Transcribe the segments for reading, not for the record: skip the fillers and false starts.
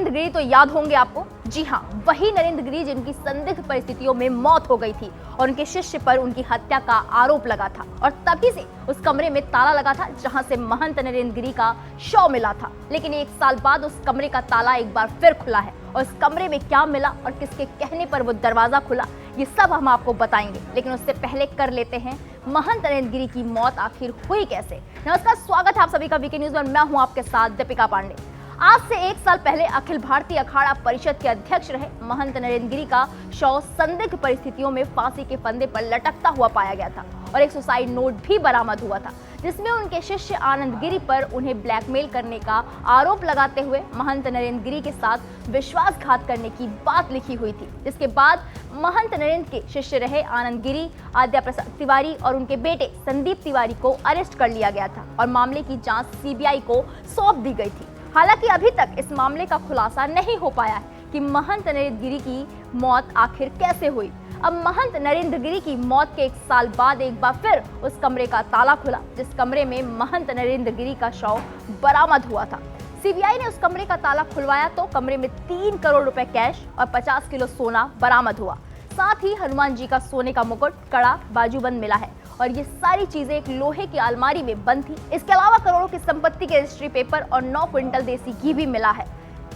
नरेंद्र गिरी तो याद होंगे आपको। जी हाँ, वही नरेंद्र गिरी जिनकी संदिग्ध परिस्थितियों में मौत हो गई थी और उनके शिष्य पर उनकी हत्या का आरोप लगा था और तभी से उस कमरे में ताला लगा था जहां से महंत नरेंद्र गिरी का शव मिला था। लेकिन 1 साल बाद उस कमरे का ताला एक बार फिर खुला है और उस कमरे में क्या मिला और किसके कहने पर वो दरवाजा खुला, ये सब हम आपको बताएंगे। लेकिन उससे पहले कर लेते हैं महंत नरेंद्र गिरी की मौत आखिर हुई कैसे। नमस्कार, स्वागत है आप सभी का वीके न्यूज में। मैं हूं आपके साथ दीपिका पांडे। आज से 1 साल पहले अखिल भारतीय अखाड़ा परिषद के अध्यक्ष रहे महंत नरेंद्र गिरी का शव संदिग्ध परिस्थितियों में फांसी के फंदे पर लटकता हुआ पाया गया था और एक सुसाइड नोट भी बरामद हुआ था जिसमें उनके शिष्य आनंद गिरी पर उन्हें ब्लैकमेल करने का आरोप लगाते हुए महंत नरेंद्र गिरी के साथ विश्वासघात करने की बात लिखी हुई थी। जिसके बाद महंत नरेंद्र के शिष्य रहे आनंद गिरी, आद्या प्रसाद तिवारी और उनके बेटे संदीप तिवारी को अरेस्ट कर लिया गया था और मामले की जांच सीबीआई को सौंप दी गई थी। हालांकि अभी तक इस मामले का खुलासा नहीं हो पाया है कि महंत नरेंद्र गिरी की मौत आखिर कैसे हुई। अब महंत नरेंद्र गिरी की मौत के 1 साल बाद एक बार फिर उस कमरे का ताला खुला जिस कमरे में महंत नरेंद्र गिरी का शव बरामद हुआ था। सीबीआई ने उस कमरे का ताला खुलवाया तो कमरे में 3 करोड़ रुपए कैश और 50 किलो सोना बरामद हुआ। साथ ही हनुमान जी का सोने का मुकुट, कड़ा, बाजूबंद मिला है और ये सारी चीजें एक लोहे की अलमारी में बंद थी। इसके अलावा करोड़ों की संपत्ति के रजिस्ट्री पेपर और 9 क्विंटल देसी घी भी मिला है।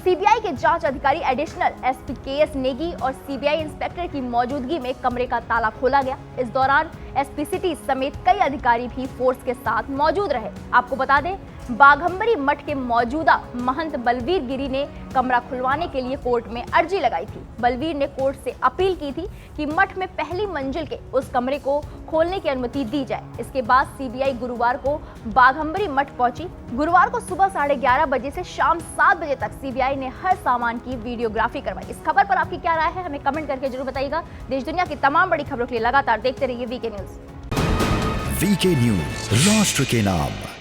सीबीआई के जांच अधिकारी एडिशनल एसपी केएस नेगी और सीबीआई इंस्पेक्टर की मौजूदगी में कमरे का ताला खोला गया। इस दौरान एसपी सिटी समेत कई अधिकारी भी फोर्स के साथ मौजूद रहे। आपको बता दें, बाघंबरी मठ के मौजूदा महंत बलवीर गिरी ने कमरा खुलवाने के लिए कोर्ट में अर्जी लगाई थी। बलवीर ने कोर्ट से अपील की थी कि मठ में पहली मंजिल के उस कमरे को खोलने की अनुमति दी जाए। इसके बाद सीबीआई गुरुवार को बाघंबरी मठ पहुंची। गुरुवार को सुबह 11:30 बजे से शाम 7 बजे तक सीबीआई ने हर सामान की वीडियोग्राफी करवाई। इस खबर पर आपकी क्या राय है, हमें कमेंट करके जरूर बताइएगा। देश दुनिया की तमाम बड़ी खबरों के लिए लगातार देखते रहिए वीके न्यूज। वीके न्यूज, राष्ट्र के नाम।